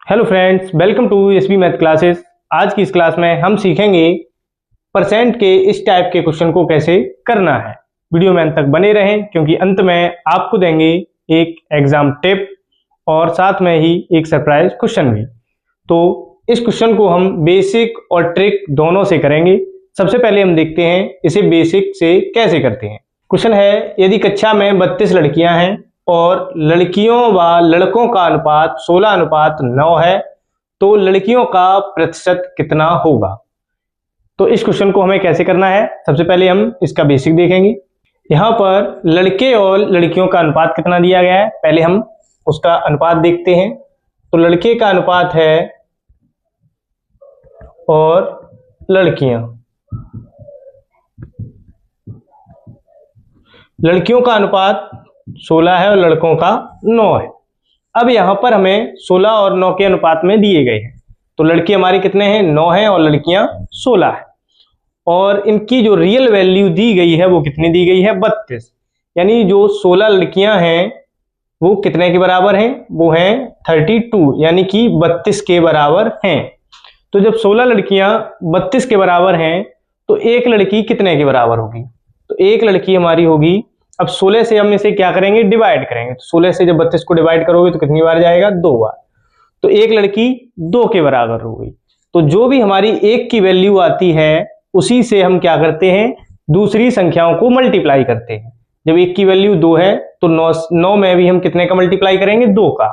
Hello friends, welcome to SB math classes. आज की इस क्लास में हम सीखेंगे परसेंट के इस टाइप के क्वेश्चन को कैसे करना है। वीडियो में अंत तक बने रहें क्योंकि अंत में आपको देंगे एक एग्जाम टिप और साथ में ही एक सरप्राइज क्वेश्चन भी। तो इस क्वेश्चन को हम बेसिक और ट्रिक दोनों से करेंगे। सबसे पहले हम देखते हैं इसे बेसिक से कैसे करते हैं। क्वेश्चन है, यदि कक्षा में 32 लड़कियां हैं और लड़कियों व लड़कों का अनुपात 16:9 है तो लड़कियों का प्रतिशत कितना होगा। तो इस क्वेश्चन को हमें कैसे करना है, सबसे पहले हम इसका बेसिक देखेंगे। यहाँ पर लड़के और लड़कियों का अनुपात कितना दिया गया है, पहले हम उसका अनुपात देखते हैं। तो लड़के का अनुपात है और लड़कियों का अनुपात 16 है और लड़कों का 9 है। अब यहाँ पर हमें 16 और 9 के अनुपात में दिए गए हैं। तो लड़के हमारे कितने हैं, 9 हैं और लड़कियां 16 है। और इनकी जो रियल वैल्यू दी गई है वो कितनी दी गई है, 32। यानी जो 16 लड़कियां हैं वो कितने के बराबर हैं, वो हैं 32, यानी कि 32 के बराबर हैं। तो जब 16 लड़कियां 32 के बराबर हैं तो एक लड़की कितने के बराबर होगी, तो एक लड़की हमारी होगी, अब 16 से हम इसे क्या करेंगे, डिवाइड करेंगे। तो 16 से जब 32 को डिवाइड करोगे तो कितनी बार जाएगा, 2 बार। तो एक लड़की 2 के बराबर हो गई। तो जो भी हमारी एक की वैल्यू आती है उसी से हम क्या करते हैं, दूसरी संख्याओं को मल्टीप्लाई करते हैं। जब एक की वैल्यू 2 है तो 9 में भी हम कितने का मल्टीप्लाई करेंगे, 2 का।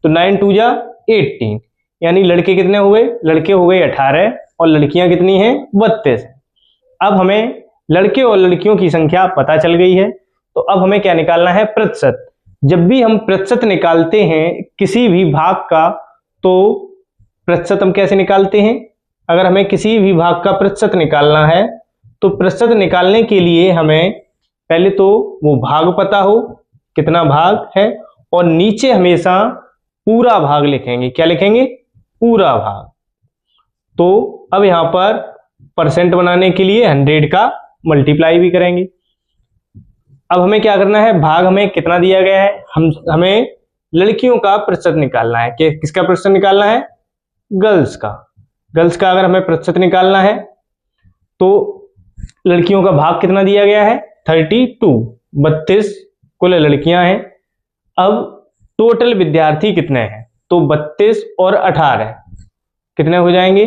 तो 9 2 जा 18, यानी लड़के कितने हुए, लड़के हो गए 18 और लड़कियां कितनी हैं, 32। अब हमें लड़के और लड़कियों की संख्या पता चल गई है। तो अब हमें क्या निकालना है, प्रतिशत। जब भी हम प्रतिशत निकालते हैं किसी भी भाग का तो प्रतिशत हम कैसे निकालते हैं, अगर हमें किसी भी भाग का प्रतिशत निकालना है तो प्रतिशत निकालने के लिए हमें पहले तो वो भाग पता हो कितना भाग है और नीचे हमेशा पूरा भाग लिखेंगे। क्या लिखेंगे, पूरा भाग। तो अब यहां पर परसेंट बनाने के लिए 100 का मल्टीप्लाई भी करेंगे। अब हमें क्या करना है, भाग हमें कितना दिया गया है, हमें लड़कियों का प्रतिशत निकालना है। किसका प्रतिशत निकालना है, गर्ल्स का। गर्ल्स का अगर हमें प्रतिशत निकालना है तो लड़कियों का भाग कितना दिया गया है, 32, 32 कुल लड़कियां हैं। अब टोटल विद्यार्थी कितने हैं, तो 32 और 18 कितने हो जाएंगे,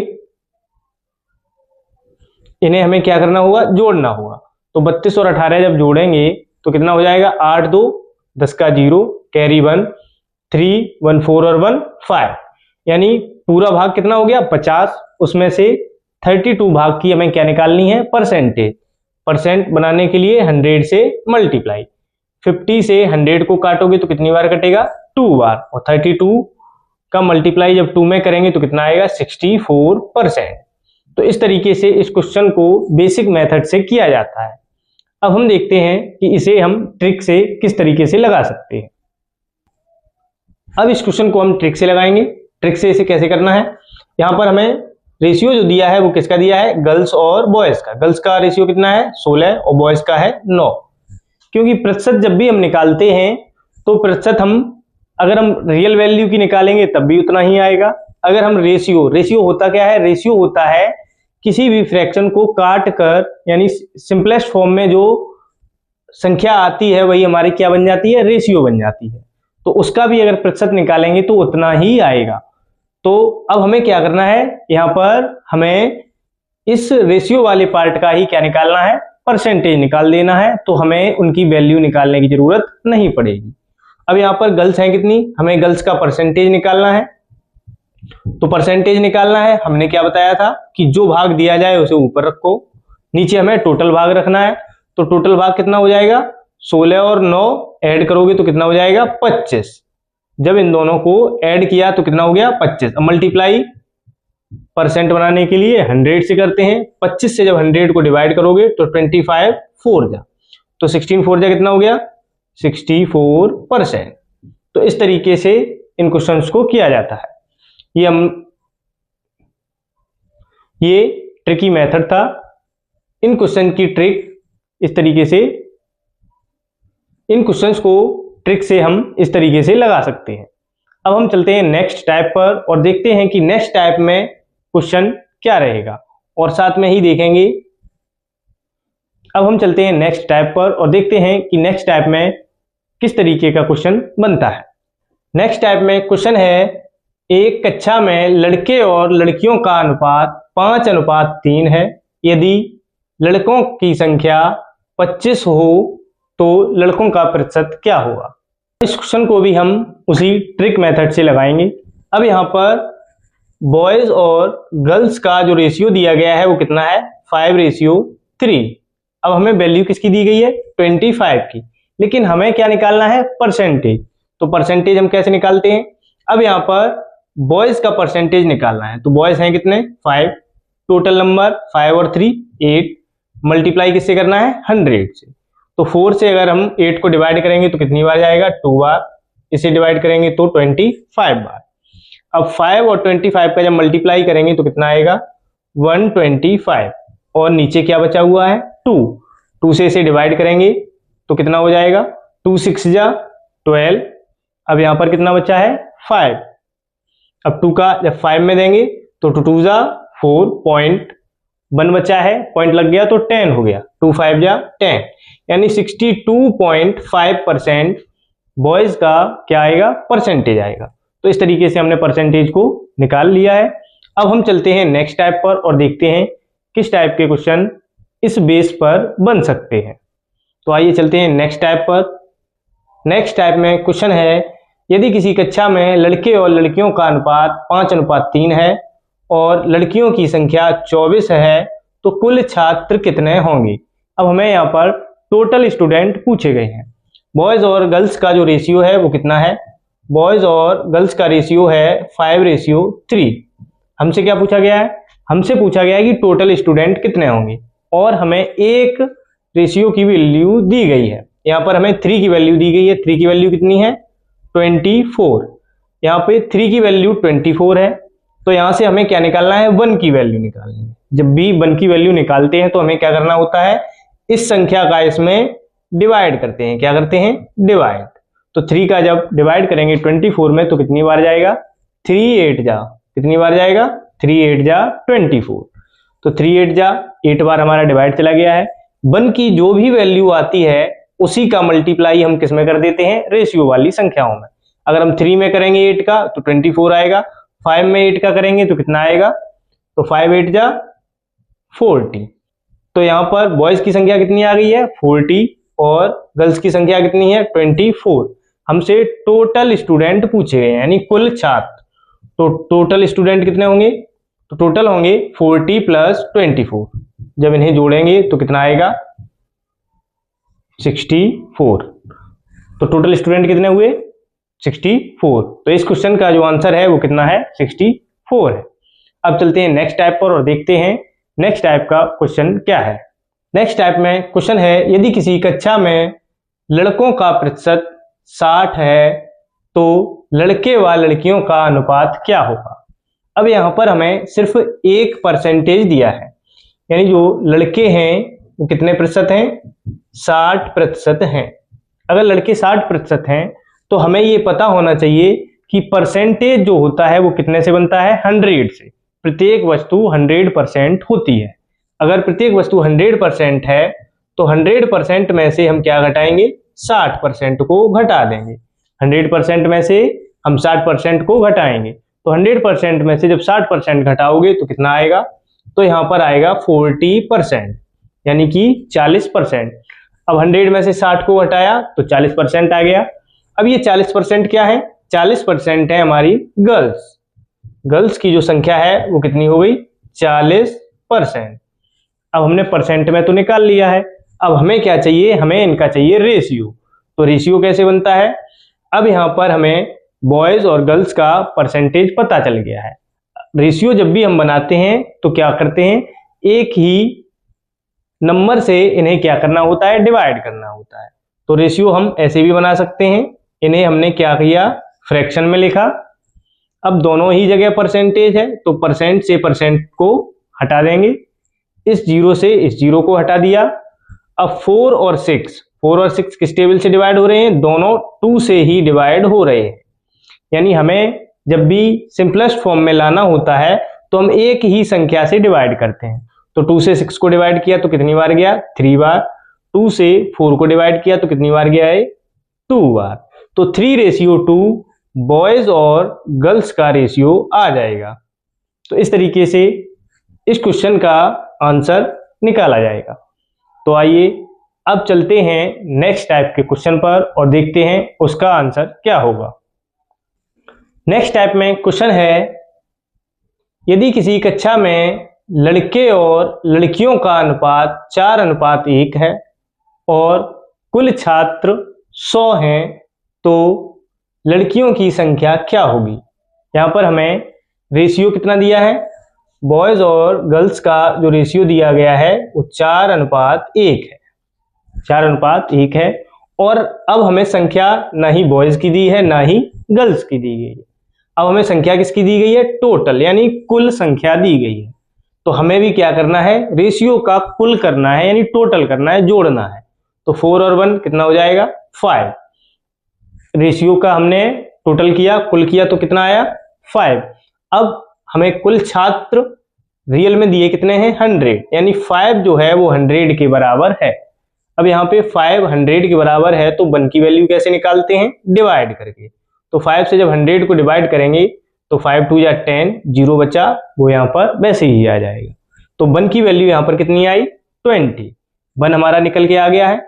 इन्हें हमें क्या करना होगा, जोड़ना होगा। तो 32 और 18 जब जोड़ेंगे तो कितना हो जाएगा, 8 2 10 का 0, कैरी 1, 3 1 4 और 1 5, यानी पूरा भाग कितना हो गया, 50। उसमें से 32 भाग की हमें क्या निकालनी है, परसेंटेज। परसेंट बनाने के लिए 100 से मल्टीप्लाई। 50 से 100 को काटोगे तो कितनी बार कटेगा, 2 बार। और 32 का मल्टीप्लाई जब 2 में करेंगे तो कितना आएगा, 64%। तो इस तरीके से इस क्वेश्चन को बेसिक मेथड से किया जाता है। अब हम देखते हैं कि इसे हम ट्रिक से किस तरीके से लगा सकते हैं। अब इस क्वेश्चन को हम ट्रिक से लगाएंगे। ट्रिक से इसे कैसे करना है, यहां पर हमें रेशियो जो दिया है वो किसका दिया है, गर्ल्स और बॉयज का। गर्ल्स का रेशियो कितना है, 16 और बॉयज का है 9। क्योंकि प्रतिशत जब भी हम निकालते हैं तो प्रतिशत हम अगर हम रियल वैल्यू की निकालेंगे तब भी उतना ही आएगा। अगर हम रेशियो होता क्या है, रेशियो होता है किसी भी फ्रैक्शन को काट कर, यानी सिंपलेस्ट फॉर्म में जो संख्या आती है वही हमारी क्या बन जाती है, रेशियो बन जाती है। तो उसका भी अगर प्रतिशत निकालेंगे तो उतना ही आएगा। तो अब हमें क्या करना है, यहां पर हमें इस रेशियो वाले पार्ट का ही क्या निकालना है, परसेंटेज निकाल देना है। तो हमें उनकी वैल्यू निकालने की जरूरत नहीं पड़ेगी। अब यहां पर गर्ल्स हैं कितनी, हमें गर्ल्स का परसेंटेज निकालना है। तो परसेंटेज निकालना है, हमने क्या बताया था कि जो भाग दिया जाए उसे ऊपर रखो, नीचे हमें टोटल भाग रखना है। तो टोटल भाग कितना हो जाएगा, 16 और 9 ऐड करोगे तो कितना हो जाएगा, 25। जब इन दोनों को ऐड किया तो कितना हो गया, 25। अब मल्टीप्लाई परसेंट बनाने के लिए 100 से करते हैं। 25 से जब 100 को डिवाइड करोगे तो 25 4 जा, तो 16 4 जा कितना हो गया, 64%। तो इस तरीके से इन क्वेश्चंस को किया जाता है। ये ट्रिकी मेथड था। इन क्वेश्चन की ट्रिक इस तरीके से, इन क्वेश्चंस को ट्रिक से हम इस तरीके से लगा सकते हैं। अब हम चलते हैं नेक्स्ट टाइप पर और देखते हैं कि नेक्स्ट टाइप में क्वेश्चन क्या रहेगा, और साथ में ही देखेंगे। अब हम चलते हैं नेक्स्ट टाइप पर और देखते हैं कि नेक्स्ट टाइप में किस तरीके का क्वेश्चन बनता है। नेक्स्ट टाइप में क्वेश्चन है, एक कक्षा में लड़के और लड़कियों का अनुपात 5:3 है। यदि लड़कों की संख्या 25 हो तो लड़कों का प्रतिशत क्या होगा। इस क्वेश्चन को भी हम उसी ट्रिक मेथड से लगाएंगे। अब यहाँ पर बॉयज और गर्ल्स का जो रेशियो दिया गया है वो कितना है, 5:3। अब हमें वैल्यू किसकी दी गई है, 25 की, लेकिन हमें क्या निकालना है, परसेंटेज। तो परसेंटेज हम कैसे निकालते हैं, अब यहाँ पर बॉयज का परसेंटेज निकालना है। तो बॉयज हैं कितने, 5, टोटल नंबर 5 और 3 8, मल्टीप्लाई किससे करना है, 100 से। तो 4 से अगर हम 8 को डिवाइड करेंगे तो कितनी बार जाएगा, 2 बार। इसे डिवाइड करेंगे तो 25 बार। अब 5 और 25 का जब मल्टीप्लाई करेंगे तो कितना आएगा, 125। और नीचे क्या बचा हुआ है, 2 से इसे डिवाइड करेंगे तो कितना हो जाएगा, 2 6 जा 12। अब यहाँ पर कितना बचा है, 5। अब 2 का जब 5 में देंगे तो 2 2 जा 4, पॉइंट 1 बचा है, पॉइंट लग गया तो 10 हो गया, 2 5 जा 10, यानी 62.5% बॉयज का क्या आएगा, परसेंटेज आएगा। तो इस तरीके से हमने परसेंटेज को निकाल लिया है। अब हम चलते हैं नेक्स्ट टाइप पर और देखते हैं किस टाइप के क्वेश्चन इस बेस पर बन सकते हैं। तो आइए चलते हैं नेक्स्ट टाइप पर। नेक्स्ट टाइप में क्वेश्चन है, यदि किसी कक्षा में लड़के और लड़कियों का अनुपात 5:3 है और लड़कियों की संख्या 24 है तो कुल छात्र कितने होंगे। अब हमें यहाँ पर टोटल स्टूडेंट पूछे गए हैं। बॉयज और गर्ल्स का जो रेशियो है वो कितना है, बॉयज और गर्ल्स का रेशियो है 5:3। हमसे क्या पूछा गया है, हमसे पूछा गया है कि टोटल स्टूडेंट कितने होंगे, और हमें एक रेशियो की वैल्यू दी गई है। यहाँ पर हमें 3 की वैल्यू दी गई है। 3 की वैल्यू कितनी है, 24। यहाँ पे 3 की वैल्यू 24 है, तो यहाँ से हमें क्या निकालना है, 1 की वैल्यू निकालनी है। जब भी 1 की वैल्यू निकालते हैं तो हमें क्या करना होता है, इस संख्या का इसमें डिवाइड करते हैं। क्या करते हैं, डिवाइड। तो 3 का जब डिवाइड करेंगे 24 में तो कितनी बार जाएगा, 3 8 जा, कितनी बार जाएगा, 3 8 जा 24। तो 3 8 जा 8 बार हमारा डिवाइड चला गया है। 1 की जो भी वैल्यू आती है उसी का मल्टीप्लाई हम किस में कर देते हैं, रेशियो वाली संख्याओं में। अगर हम 3 में करेंगे 8 का तो 24 आएगा, 5 में 8 का करेंगे तो कितना आएगा, तो 5 8 जा 40। तो यहाँ पर बॉयज की संख्या कितनी आ गई है, 40, और गर्ल्स की संख्या कितनी है, 24। हमसे टोटल स्टूडेंट पूछे गए यानी कुल छात्र। तो टोटल स्टूडेंट कितने होंगे, तो टोटल होंगे 40 प्लस 24। जब इन्हें जोड़ेंगे तो कितना आएगा, 64। तो टोटल स्टूडेंट कितने हुए, 64। तो इस क्वेश्चन का जो आंसर है वो कितना है, 64 है। अब चलते हैं नेक्स्ट टाइप पर और देखते हैं नेक्स्ट टाइप का क्वेश्चन क्या है। नेक्स्ट टाइप में क्वेश्चन है, यदि किसी कक्षा में लड़कों का प्रतिशत 60 है तो लड़के व लड़कियों का अनुपात क्या होगा। अब यहाँ पर हमें सिर्फ एक परसेंटेज दिया है, यानी जो लड़के हैं वो कितने प्रतिशत हैं, 60% हैं। अगर लड़के 60% हैं तो हमें ये पता होना चाहिए कि परसेंटेज जो होता है वो कितने से बनता है, 100 से। प्रत्येक वस्तु 100% होती है। अगर प्रत्येक वस्तु 100% है तो 100% में से हम क्या घटाएंगे, 60% को घटा देंगे। 100% में से हम 60% को घटाएंगे, तो 100% में से जब 60% घटाओगे तो कितना आएगा, तो यहाँ पर आएगा 40%, यानी कि 40%। अब 100 में से 60 को घटाया तो 40% आ गया। अब ये 40% क्या है, 40% है हमारी गर्ल्स। गर्ल्स की जो संख्या है वो कितनी हो गई, 40%। अब हमने परसेंट में तो निकाल लिया है, अब हमें क्या चाहिए, हमें इनका चाहिए रेशियो। तो रेशियो कैसे बनता है, अब यहाँ पर हमें बॉयज और गर्ल्स का परसेंटेज पता चल गया है। रेशियो जब भी हम बनाते हैं तो क्या करते हैं, एक ही नंबर से इन्हें क्या करना होता है, डिवाइड करना होता है। तो रेशियो हम ऐसे भी बना सकते हैं, इन्हें हमने क्या किया, फ्रैक्शन में लिखा। अब दोनों ही जगह परसेंटेज है तो परसेंट से परसेंट को हटा देंगे, इस जीरो से इस जीरो को हटा दिया। अब 4 और 6 किस टेबल से डिवाइड हो रहे हैं, दोनों 2 से ही डिवाइड हो रहे हैं। यानी हमें जब भी सिंपलेस्ट फॉर्म में लाना होता है तो हम एक ही संख्या से डिवाइड करते हैं। तो 2 से 6 को डिवाइड किया तो कितनी बार गया, 3 बार। 2 से 4 को डिवाइड किया तो कितनी बार गया है, 2 बार। तो 3:2 बॉयज और गर्ल्स का रेशियो आ जाएगा। तो इस तरीके से इस क्वेश्चन का आंसर निकाला जाएगा। तो आइए अब चलते हैं नेक्स्ट टाइप के क्वेश्चन पर और देखते हैं उसका आंसर क्या होगा। नेक्स्ट टाइप में क्वेश्चन है, यदि किसी कक्षा में लड़के और लड़कियों का अनुपात 4:1 है और कुल छात्र 100 हैं तो लड़कियों की संख्या क्या होगी। यहाँ पर हमें रेशियो कितना दिया है, बॉयज और गर्ल्स का जो रेशियो दिया गया है वो 4:1 है, 4:1 है। और अब हमें संख्या ना ही बॉयज की दी है ना ही गर्ल्स की दी गई है। अब हमें संख्या किसकी दी गई है, टोटल, यानी कुल संख्या दी गई है। तो हमें भी क्या करना है, रेशियो का कुल करना है, यानी टोटल करना है, जोड़ना है। तो 4 और 1 कितना हो जाएगा, 5। रेशियो का हमने टोटल किया, कुल किया तो कितना आया, 5। अब हमें कुल छात्र रियल में दिए कितने हैं, 100, यानी 5 जो है वो 100 के बराबर है। अब यहाँ पे 5 100 के बराबर है तो 1 की वैल्यू कैसे निकालते हैं, डिवाइड करके। तो 5 से जब 100 को डिवाइड करेंगे तो 5 2 या 10, 0 बचा, वो यहाँ पर वैसे ही आ जाएगा। तो 1 की वैल्यू यहाँ पर कितनी आई, 20। 1 हमारा निकल के आ गया है।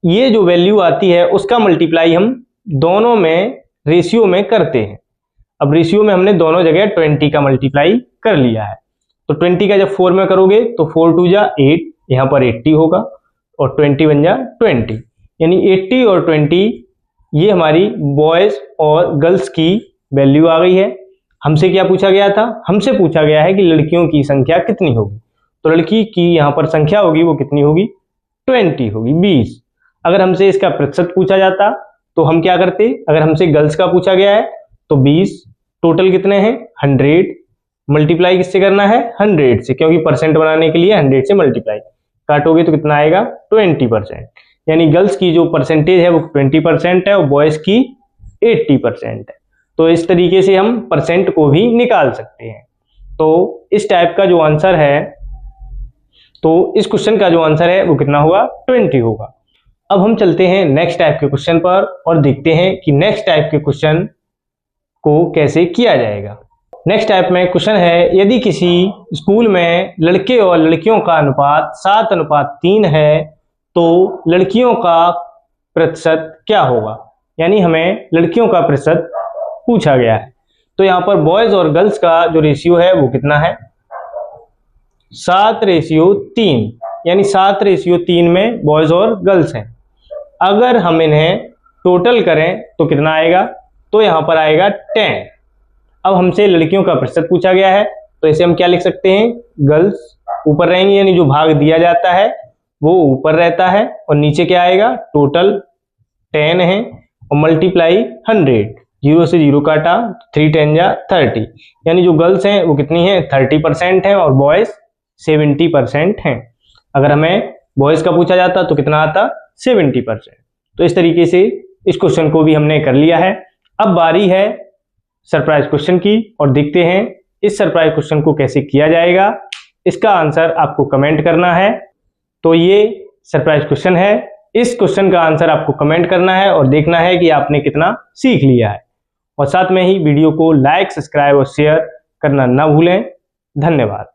ये जो वैल्यू आती है उसका मल्टीप्लाई हम दोनों में रेशियो में करते हैं। अब रेशियो में हमने दोनों जगह 20 का मल्टीप्लाई कर लिया है। तो 20 का जब 4 में करोगे तो 4 2 जा 8, यहाँ पर 80 होगा और 20 बन जा 20, यानी 80 और 20 ये हमारी बॉयज और गर्ल्स की वैल्यू आ गई है। हमसे क्या पूछा गया था, हमसे पूछा गया है कि लड़कियों की संख्या कितनी होगी। तो लड़की की यहाँ पर संख्या होगी वो कितनी होगी, 20 होगी, 20। अगर हमसे इसका प्रतिशत पूछा जाता तो हम क्या करते, अगर हमसे गर्ल्स का पूछा गया है तो 20, टोटल कितने हैं 100, मल्टीप्लाई किससे करना है, 100 से, क्योंकि परसेंट बनाने के लिए 100 से मल्टीप्लाई, काटोगे तो कितना आएगा 20%, यानी गर्ल्स की जो परसेंटेज है वो 20% है और बॉयज की 80% है। तो इस तरीके से हम परसेंट को भी निकाल सकते हैं। तो इस टाइप का जो आंसर है, तो इस क्वेश्चन का जो आंसर है वो कितना होगा, 20 होगा। अब हम चलते हैं नेक्स्ट टाइप के क्वेश्चन पर और देखते हैं कि नेक्स्ट टाइप के क्वेश्चन को कैसे किया जाएगा। नेक्स्ट टाइप में क्वेश्चन है, यदि किसी स्कूल में लड़के और लड़कियों का अनुपात 7:3 है तो लड़कियों का प्रतिशत क्या होगा। यानी हमें लड़कियों का प्रतिशत पूछा गया है। तो यहाँ पर बॉयज और गर्ल्स का जो रेशियो है वो कितना है, 7:3, यानी 7:3 में बॉयज और गर्ल्स हैं। अगर हम इन्हें टोटल करें तो कितना आएगा, तो यहाँ पर आएगा 10। अब हमसे लड़कियों का प्रतिशत पूछा गया है तो इसे हम क्या लिख सकते हैं, गर्ल्स ऊपर रहेंगे, यानी जो भाग दिया जाता है वो ऊपर रहता है और नीचे क्या आएगा, टोटल 10 है और मल्टीप्लाई 100, 0 से 0 काटा, 3 10 जा 30, यानी जो गर्ल्स हैं वो कितनी है, 30% है और बॉयज 70% हैं। अगर हमें बॉयज का पूछा जाता तो कितना आता, 70%। तो इस तरीके से इस क्वेश्चन को भी हमने कर लिया है। अब बारी है सरप्राइज क्वेश्चन की और देखते हैं इस सरप्राइज क्वेश्चन को कैसे किया जाएगा। इसका आंसर आपको कमेंट करना है। तो ये सरप्राइज क्वेश्चन है, इस क्वेश्चन का आंसर आपको कमेंट करना है और देखना है कि आपने कितना सीख लिया है। और साथ में ही वीडियो को लाइक, सब्सक्राइब और शेयर करना ना भूलें। धन्यवाद।